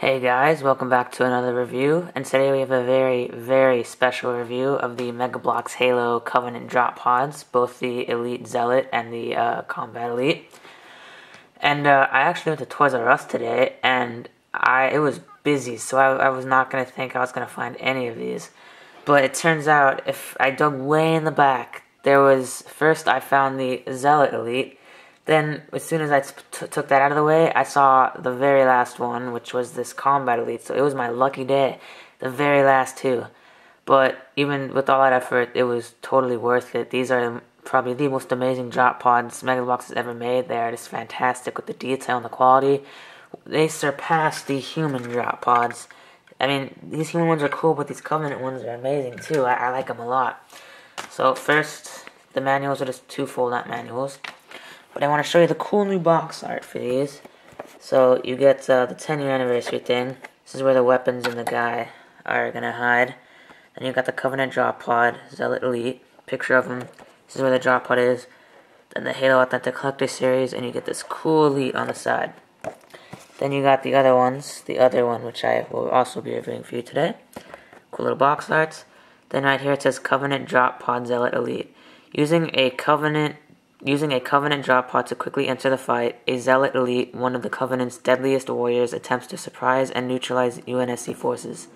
Hey guys, welcome back to another review, and today we have a very special review of the MegaBloks Halo Covenant drop pods, both the Elite Zealot and the Combat Elite. And I actually went to Toys R Us today, and it was busy, so I was not going to think I was going to find any of these. But it turns out, if I dug way in the back, first I found the Zealot Elite. Then, as soon as I took that out of the way, I saw the very last one, which was this Combat Elite. So it was my lucky day, the very last two. But even with all that effort, it was totally worth it. These are probably the most amazing drop pods MegaBloks has ever made. They are just fantastic with the detail and the quality. They surpass the human drop pods. I mean, these human ones are cool, but these Covenant ones are amazing too. I like them a lot. So first, the manuals are just two fold-out manuals. But I want to show you the cool new box art for these. So you get the 10-year anniversary thing. This is where the weapons and the guy are going to hide. Then you got the Covenant drop pod, Zealot Elite, picture of him. This is where the drop pod is. Then the Halo Authentic Collector Series, and you get this cool Elite on the side. Then you got the other ones, the other one, which I will also be reviewing for you today. Cool little box arts. Then right here it says Covenant drop pod Zealot Elite. Using a Covenant drop pod to quickly enter the fight, a Zealot Elite, one of the Covenant's deadliest warriors, attempts to surprise and neutralize UNSC forces.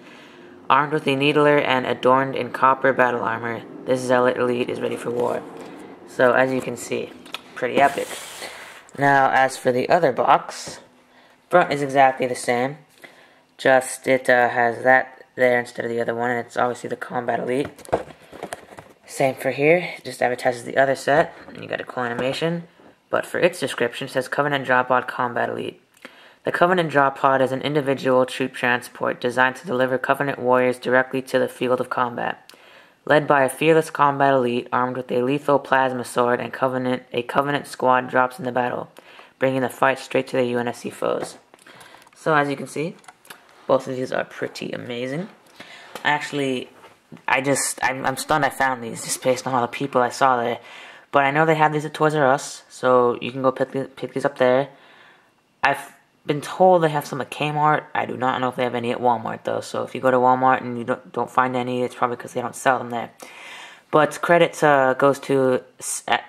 Armed with a needler and adorned in copper battle armor, this Zealot Elite is ready for war. So, as you can see, pretty epic. Now, as for the other box, front is exactly the same, just it has that there instead of the other one, and it's obviously the Combat Elite. Same for here, it just advertises the other set, and you got a cool animation. But for its description, it says Covenant Drop Pod Combat Elite. The Covenant Drop Pod is an individual troop transport designed to deliver Covenant warriors directly to the field of combat. Led by a fearless Combat Elite armed with a lethal plasma sword, and a Covenant squad drops into battle, bringing the fight straight to the UNSC foes. So as you can see, both of these are pretty amazing. I'm stunned I found these just based on all the people I saw there. But I know they have these at Toys R Us, so you can go pick these up there. I've been told they have some at Kmart. I do not know if they have any at Walmart though. So if you go to Walmart and you don't find any, it's probably because they don't sell them there. But credit goes to,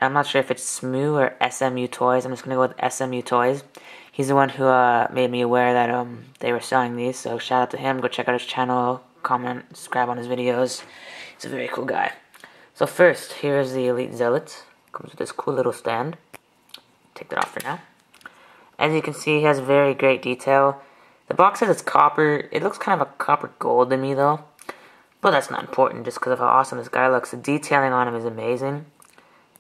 I'm not sure if it's SMU or SMU Toys. I'm just going to go with SMU Toys. He's the one who made me aware that they were selling these. So shout out to him. Go check out his channel. Comment, subscribe on his videos. He's a very cool guy. So first, here's the Elite Zealot. Comes with this cool little stand. Take that off for now. As you can see, he has very great detail. The box says it's copper. It looks kind of a copper gold to me though. But that's not important just because of how awesome this guy looks. The detailing on him is amazing.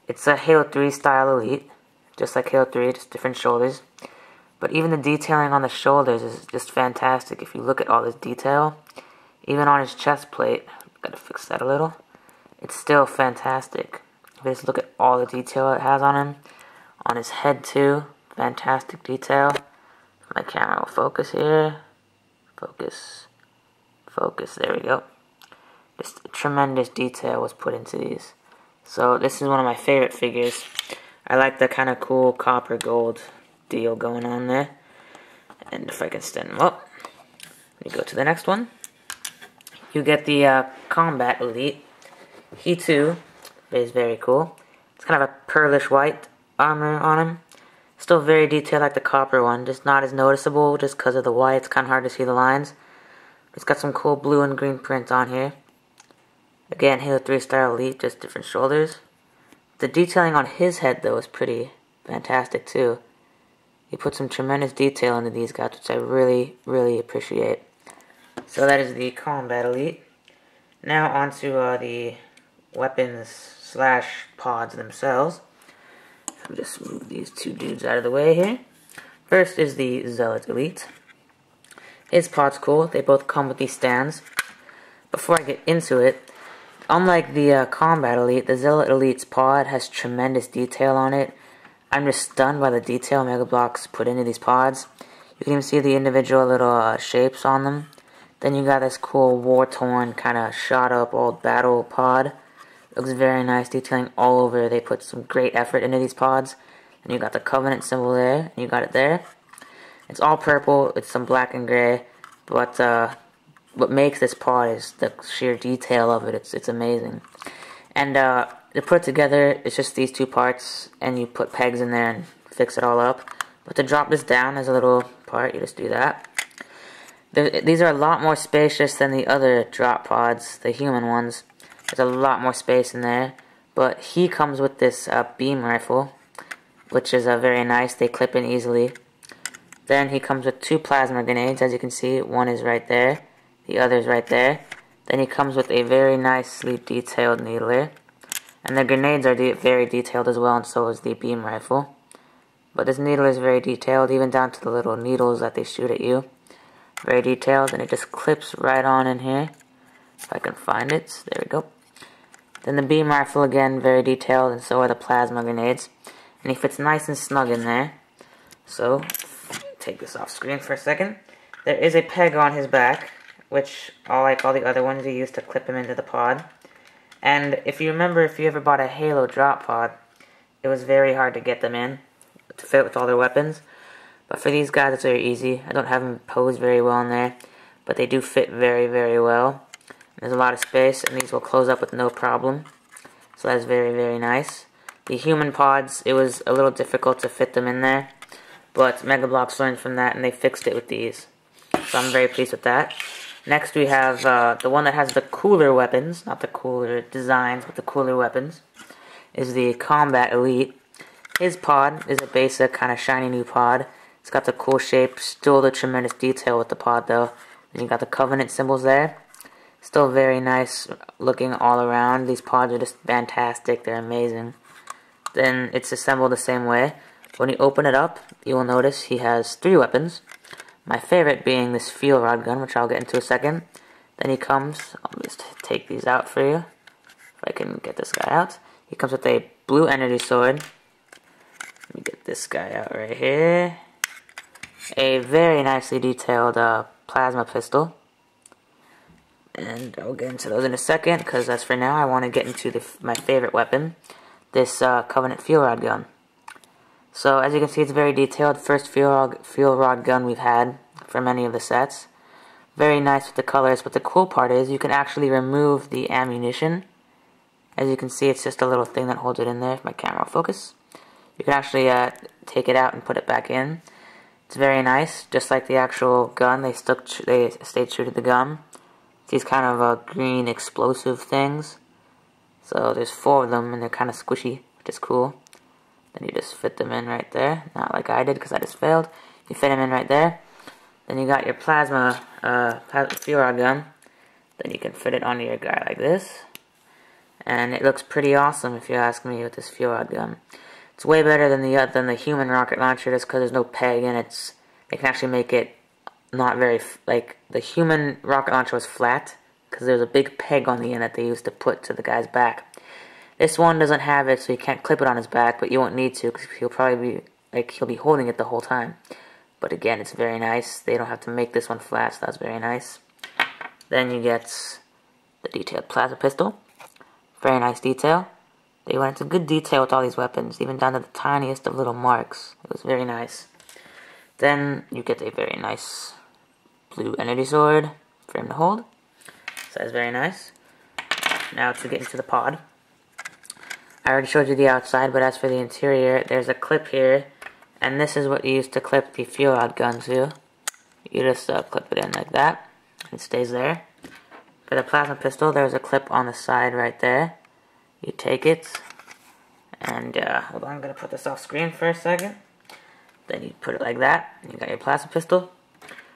It's a Halo 3 style Elite. Just like Halo 3, just different shoulders. But even the detailing on the shoulders is just fantastic. If you look at all this detail, even on his chest plate, gotta fix that a little, it's still fantastic. If you just look at all the detail it has on him, on his head too, fantastic detail. My camera will focus here, focus, there we go. Just tremendous detail was put into these. So this is one of my favorite figures. I like the kind of cool copper gold deal going on there. And if I can stand them up, let me go to the next one. You get the Combat Elite. He too is very cool. It's kind of a pearlish white armor on him. Still very detailed like the copper one, just not as noticeable just because of the white. It's kind of hard to see the lines. It's got some cool blue and green print on here. Again, Halo 3 style Elite, just different shoulders. The detailing on his head though is pretty fantastic too. He put some tremendous detail into these guys, which I really appreciate. So that is the Combat Elite. Now onto the weapons / pods themselves. I'll just move these two dudes out of the way here. First is the Zealot Elite. His pod's cool. They both come with these stands. Before I get into it, unlike the Combat Elite, the Zealot Elite's pod has tremendous detail on it. I'm just stunned by the detail MegaBloks put into these pods. You can even see the individual little shapes on them. Then you got this cool war-torn, kind of shot-up old battle pod. Looks very nice, detailing all over. They put some great effort into these pods. And you got the Covenant symbol there, and you got it there. It's all purple, it's some black and gray. But what makes this pod is the sheer detail of it. It's amazing. And to put it together, it's just these two parts, and you put pegs in there and fix it all up. But to drop this down as a little part, you just do that. These are a lot more spacious than the other drop pods, the human ones. There's a lot more space in there. But he comes with this beam rifle, which is very nice. They clip in easily. Then he comes with two plasma grenades, as you can see. One is right there, the other is right there. Then he comes with a very nicely detailed needler. And the grenades are very detailed as well, and so is the beam rifle. But this needler is very detailed, even down to the little needles that they shoot at you. Very detailed, and it just clips right on in here. If I can find it, there we go. Then the beam rifle, again, very detailed, and so are the plasma grenades. And he fits nice and snug in there. So, take this off screen for a second. There is a peg on his back, which, like all the other ones, you use to clip him into the pod. And if you remember, if you ever bought a Halo drop pod, it was very hard to get them in to fit with all their weapons. But for these guys, it's very easy. I don't have them posed very well in there, but they do fit very, very well. There's a lot of space, and these will close up with no problem. So that's very, very nice. The human pods, it was a little difficult to fit them in there, but MegaBloks learned from that, and they fixed it with these. So I'm very pleased with that. Next we have the one that has the cooler weapons, not the cooler designs, but the cooler weapons, is the Combat Elite. His pod is a basic, kind of shiny new pod. It's got the cool shape, still the tremendous detail with the pod though. And you got the Covenant symbols there. Still very nice looking all around. These pods are just fantastic, they're amazing. Then it's assembled the same way. When you open it up, you will notice he has 3 weapons. My favorite being this fuel rod gun, which I'll get into a second. Then he comes, I'll just take these out for you, if I can get this guy out. He comes with a blue energy sword. Let me get this guy out right here. A very nicely detailed plasma pistol. And I'll get into those in a second, because as for now, I want to get into my favorite weapon, this Covenant fuel rod gun. So as you can see, it's very detailed. First fuel rod gun we've had for many of the sets. Very nice with the colors, but the cool part is you can actually remove the ammunition. As you can see, it's just a little thing that holds it in there, if my camera will focus. You can actually take it out and put it back in. It's very nice, just like the actual gun. They stayed true to the gun. These kind of green explosive things. So there's 4 of them, and they're kind of squishy, which is cool. Then you just fit them in right there. Not like I did, because I just failed. You fit them in right there. Then you got your plasma fuel rod gun. Then you can fit it onto your guy like this. And it looks pretty awesome, if you ask me, with this fuel rod gun. It's way better than the human rocket launcher, just because there's no peg, and they can actually make it not very, like, the human rocket launcher was flat, because there's a big peg on the end that they used to put to the guy's back. This one doesn't have it, so you can't clip it on his back, but you won't need to, because he'll probably be, he'll be holding it the whole time. But again, it's very nice. They don't have to make this one flat, so that's very nice. Then you get the detailed plasma pistol. Very nice detail. They went into good detail with all these weapons, even down to the tiniest of little marks. It was very nice. Then you get a very nice blue energy sword for him to hold. So that's very nice. Now to get into the pod. I already showed you the outside, but as for the interior, there's a clip here, and this is what you use to clip the fuel rod gun to. You just clip it in like that, and it stays there. For the plasma pistol, there's a clip on the side right there. You take it, and hold on, I'm going to put this off screen for a second. Then you put it like that, and you got your plasma pistol.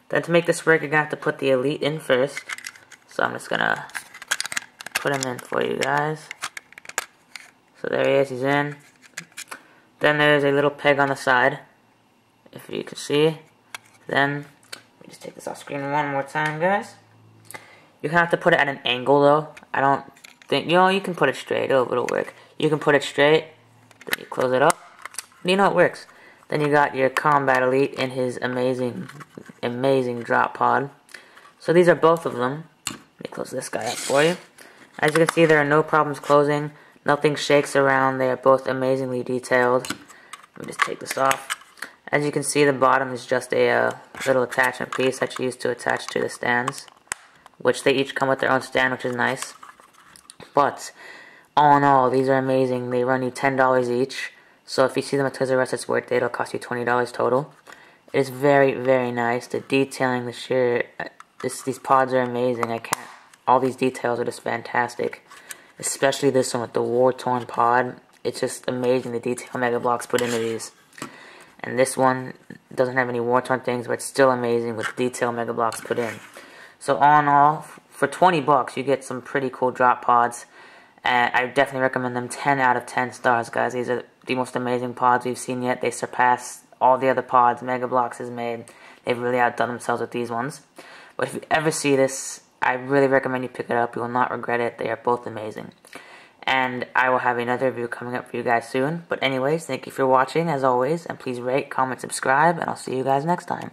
Then to make this work, you're going to have to put the Elite in first. So I'm just going to put him in for you guys. So there he is, he's in. Then there's a little peg on the side, if you can see. Then, let me just take this off screen one more time, guys. You have to put it at an angle, though. I don't think, you can put it straight, it'll work. You can put it straight, then you close it up, and you know it works. Then you got your Combat Elite in his amazing drop pod. So these are both of them. Let me close this guy up for you. As you can see, there are no problems closing. Nothing shakes around. They are both amazingly detailed. Let me just take this off. As you can see, the bottom is just a little attachment piece that you use to attach to the stands, which they each come with their own stand, which is nice. But all in all, these are amazing. They run you $10 each. So if you see them at Toys R Us, it's worth it. It'll cost you $20 total. It is very, very nice. The detailing, the sheer, these pods are amazing. All these details are just fantastic. Especially this one with the war-torn pod. It's just amazing the detail MegaBloks put into these. And this one doesn't have any war-torn things, but it's still amazing with the detail MegaBloks put in. So all in all, for 20 bucks, you get some pretty cool drop pods. And I definitely recommend them. 10 out of 10 stars, guys. These are the most amazing pods we've seen yet. They surpass all the other pods MegaBloks has made. They've really outdone themselves with these ones. But if you ever see this, I really recommend you pick it up. You will not regret it. They are both amazing. And I will have another review coming up for you guys soon. But anyways, thank you for watching, as always. And please rate, comment, subscribe. And I'll see you guys next time.